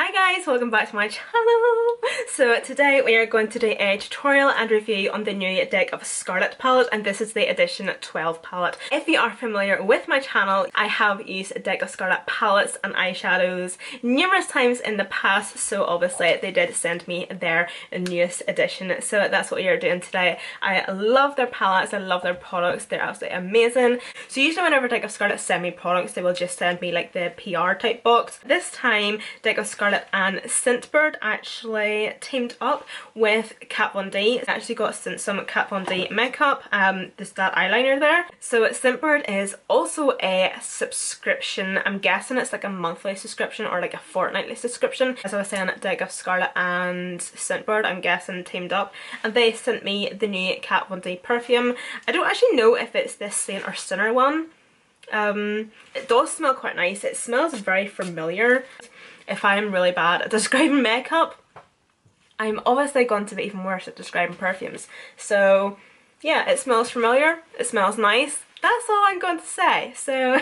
Hi guys, welcome back to my channel. So today we are going to do a tutorial and review on the new Deck of Scarlet palette, and this is the edition 12 palette. If you are familiar with my channel, I have used a Deck of Scarlet palettes and eyeshadows numerous times in the past, so obviously they did send me their newest edition, so that's what we are doing today. I love their palettes, I love their products, they're absolutely amazing. So usually whenever Deck of Scarlet send me products, they will just send me like the PR type box. This time Deck of Scarlet and Scentbird actually teamed up with Kat Von D. I actually got sent some Kat Von D makeup, there's that eyeliner there. So Scentbird is also a subscription. I'm guessing it's like a monthly subscription or like a fortnightly subscription. As I was saying, Deck of Scarlet and Scentbird, I'm guessing, teamed up, and they sent me the new Kat Von D perfume. I don't actually know if it's this Saint or Sinner one. It does smell quite nice. It smells very familiar. If I'm really bad at describing makeup, I'm obviously going to be even worse at describing perfumes. So yeah, it smells familiar, it smells nice. That's all I'm going to say. So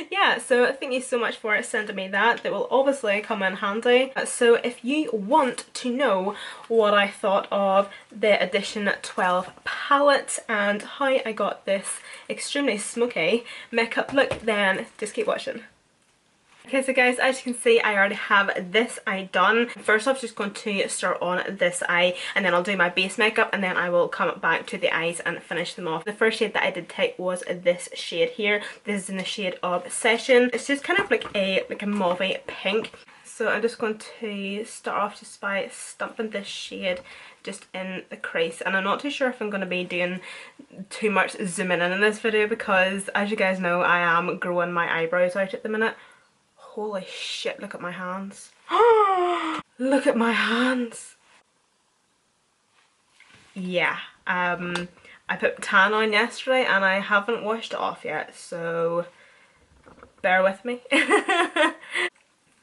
yeah, so thank you so much for sending me that. That will obviously come in handy. So if you want to know what I thought of the edition 12 palette and how I got this extremely smoky makeup look, then just keep watching. Okay, so guys, as you can see, I already have this eye done. First off, just going to start on this eye, and then I'll do my base makeup, and then I will come back to the eyes and finish them off. The first shade that I did take was this shade here. This is in the shade of Session. It's just kind of like a mauve pink. So I'm just going to start off just by stumping this shade just in the crease, and I'm not too sure if I'm going to be doing too much zooming in this video because, as you guys know, I am growing my eyebrows out at the minute. Holy shit, look at my hands. Look at my hands. Yeah, I put tan on yesterday and I haven't washed it off yet, so bear with me.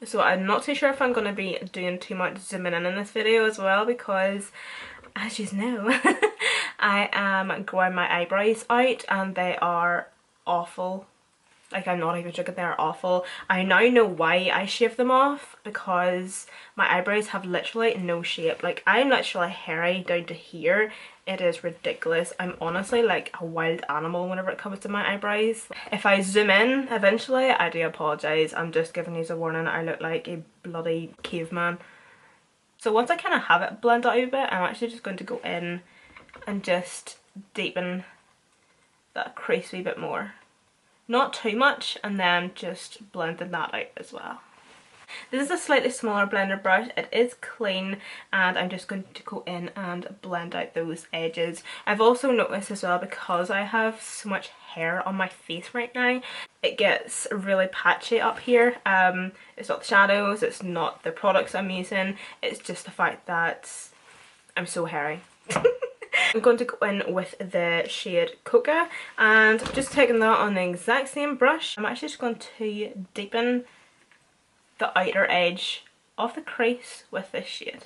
So I'm not too sure if I'm going to be doing too much zooming in this video as well because, as you know, I am growing my eyebrows out and they are awful. Like, I'm not even joking, they're awful. I now know why I shave them off, because my eyebrows have literally no shape. Like, I'm literally hairy down to here. It is ridiculous. I'm honestly like a wild animal whenever it comes to my eyebrows. If I zoom in eventually, I do apologise. I'm just giving you a warning. I look like a bloody caveman. So once I kind of have it blended out a bit, I'm actually just going to go in and just deepen that crease a wee bit more. Not too much, and then just blending that out as well. This is a slightly smaller blender brush. It is clean, and I'm just going to go in and blend out those edges. I've also noticed as well, because I have so much hair on my face right now, it gets really patchy up here. It's not the shadows, it's not the products I'm using, it's just the fact that I'm so hairy. I'm going to go in with the shade Coca, and just taking that on the exact same brush, I'm actually just going to deepen the outer edge of the crease with this shade.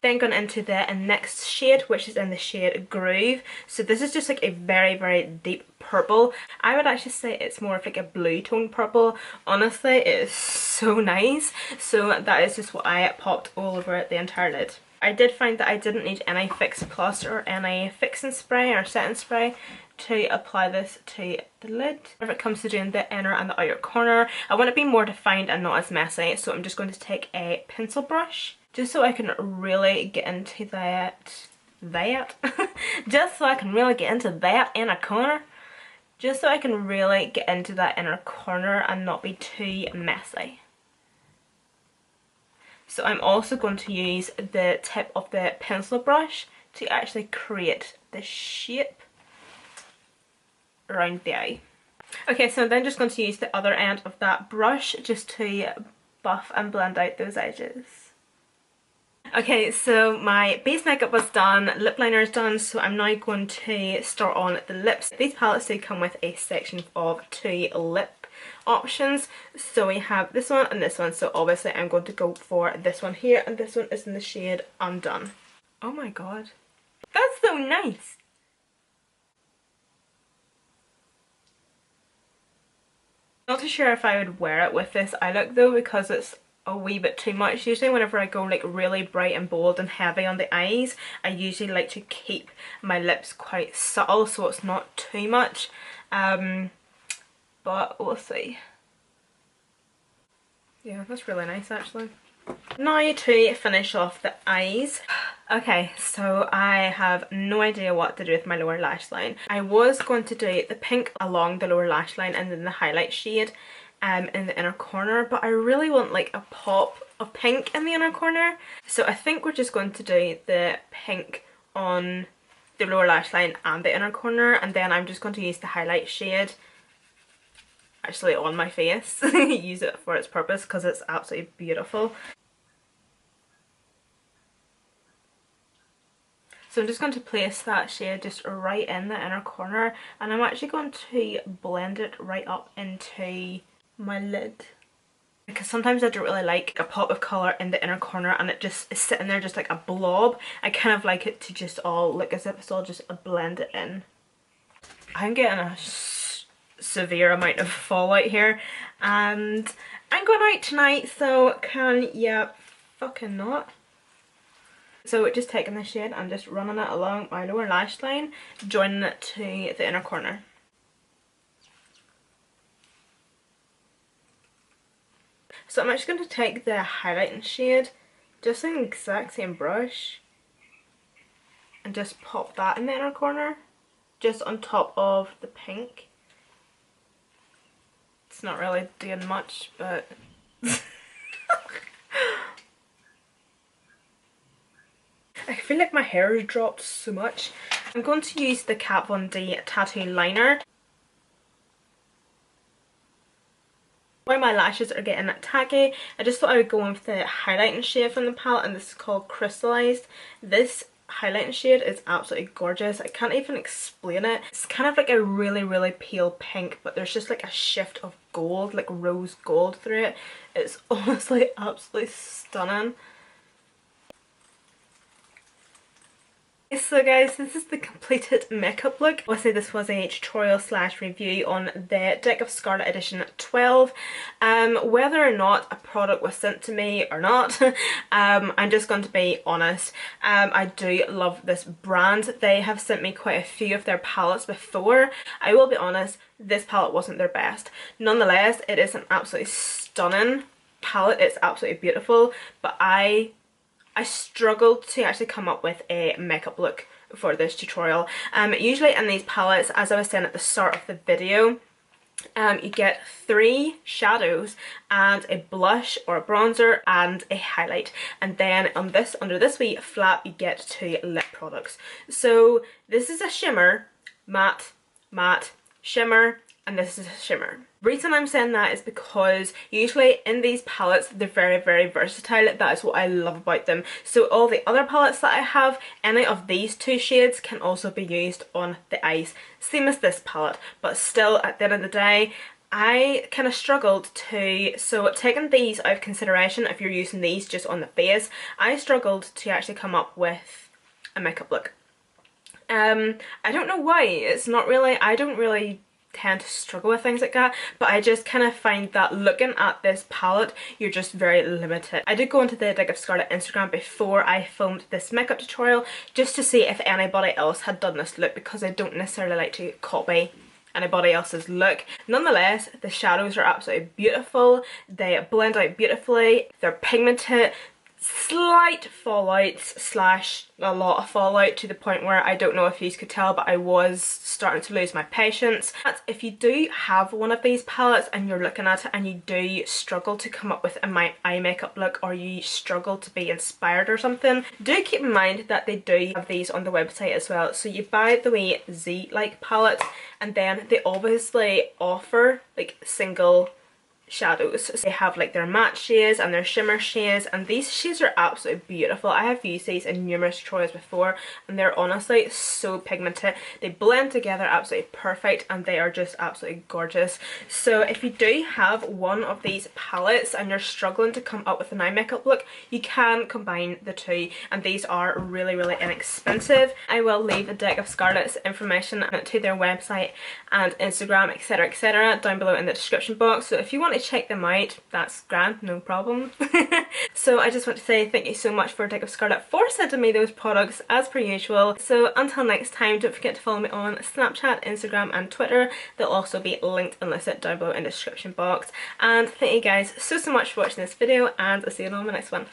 Then going into the next shade, which is in the shade Groove. So this is just like a very, very deep purple. I would actually say it's more of like a blue tone purple. Honestly, it is so nice. So that is just what I popped all over the entire lid. I did find that I didn't need any Fix Plus or any fixing spray or setting spray to apply this to the lid. Whenever it comes to doing the inner and the outer corner, I want it to be more defined and not as messy. So I'm just going to take a pencil brush, just so I can really get into just so I can really get into that inner corner. Just so I can really get into that inner corner and not be too messy. So I'm also going to use the tip of the pencil brush to actually create the shape around the eye. Okay, so I'm then just going to use the other end of that brush just to buff and blend out those edges. Okay, so my base makeup was done, lip liner is done, so I'm now going to start on the lips. These palettes do come with a section of 2 lip options. So we have this one and this one, so obviously I'm going to go for this one here, and this one is in the shade Undone. Oh my god, that's so nice! Not too sure if I would wear it with this eye look though, because it's a wee bit too much. Usually whenever I go like really bright and bold and heavy on the eyes, I usually like to keep my lips quite subtle so it's not too much. But we'll see. Yeah, that's really nice actually. Now to finish off the eyes. Okay, so I have no idea what to do with my lower lash line. I was going to do the pink along the lower lash line and then the highlight shade in the inner corner, but I really want like a pop of pink in the inner corner. So I think we're just going to do the pink on the lower lash line and the inner corner, and then I'm just going to use the highlight shade actually on my face. Use it for its purpose because it's absolutely beautiful. So I'm just going to place that shade just right in the inner corner, and I'm actually going to blend it right up into my lid, because sometimes I don't really like a pop of colour in the inner corner and it just is sitting there just like a blob. I kind of like it to just all look as if it's all just blended in. I'm getting a severe amount of fallout here, and I'm going out tonight, so can you fucking not? So just taking the shade and just running it along my lower lash line, joining it to the inner corner. So I'm actually going to take the highlighting shade, just in the exact same brush, and just pop that in the inner corner, just on top of the pink. It's not really doing much, but I feel like my hair has dropped so much. I'm going to use the Kat Von D tattoo liner. Where my lashes are getting tacky, I just thought I would go in with the highlighting shade from the palette, and this is called Crystallized. This highlighting shade is absolutely gorgeous. I can't even explain it. It's kind of like a really pale pink, but there's just like a shift of gold, like rose gold through it. It's honestly absolutely stunning. So guys, this is the completed makeup look. Obviously this was a tutorial slash review on the Deck of Scarlet edition 12. Whether or not a product was sent to me or not, I'm just going to be honest. I do love this brand. They have sent me quite a few of their palettes before. I will be honest, this palette wasn't their best. Nonetheless, it is an absolutely stunning palette. It's absolutely beautiful, but I struggled to actually come up with a makeup look for this tutorial. Usually in these palettes, as I was saying at the start of the video, you get 3 shadows and a blush or a bronzer and a highlight, and then on this, under this wee flap, you get 2 lip products. So this is a shimmer, matte, matte, shimmer, and this is a shimmer. The reason I'm saying that is because usually in these palettes they're very versatile. That is what I love about them. So all the other palettes that I have, any of these 2 shades can also be used on the eyes. Same as this palette, but still at the end of the day, I kind of struggled to, so taking these out of consideration, if you're using these just on the face, I struggled to actually come up with a makeup look. I don't know why. It's not really, I don't really tend to struggle with things like that, but I just kind of find that looking at this palette, you're just very limited. I did go into the Deck of Scarlet Instagram before I filmed this makeup tutorial just to see if anybody else had done this look, because I don't necessarily like to copy anybody else's look. Nonetheless, the shadows are absolutely beautiful. They blend out beautifully. They're pigmented. Slight fallouts slash a lot of fallout, to the point where I don't know if you could tell, but I was starting to lose my patience. But if you do have one of these palettes and you're looking at it and you do struggle to come up with a eye makeup look, or you struggle to be inspired or something, do keep in mind that they do have these on the website as well. So you buy the wee Z like palette, and then they obviously offer like single shadows. So they have like their matte shades and their shimmer shades, and these shades are absolutely beautiful. I have used these in numerous tutorials before and they're honestly so pigmented. They blend together absolutely perfect and they are just absolutely gorgeous. So if you do have one of these palettes and you're struggling to come up with an eye makeup look, you can combine the two, and these are really inexpensive. I will leave a deck of Scarlet's information to their website and Instagram, etc down below in the description box, so if you want to check them out, that's grand, no problem. So I just want to say thank you so much for Deck of Scarlet for sending me those products as per usual. So until next time, don't forget to follow me on Snapchat, Instagram and Twitter. They'll also be linked and listed down below in the description box. And thank you guys so much for watching this video, and I'll see you on my next one.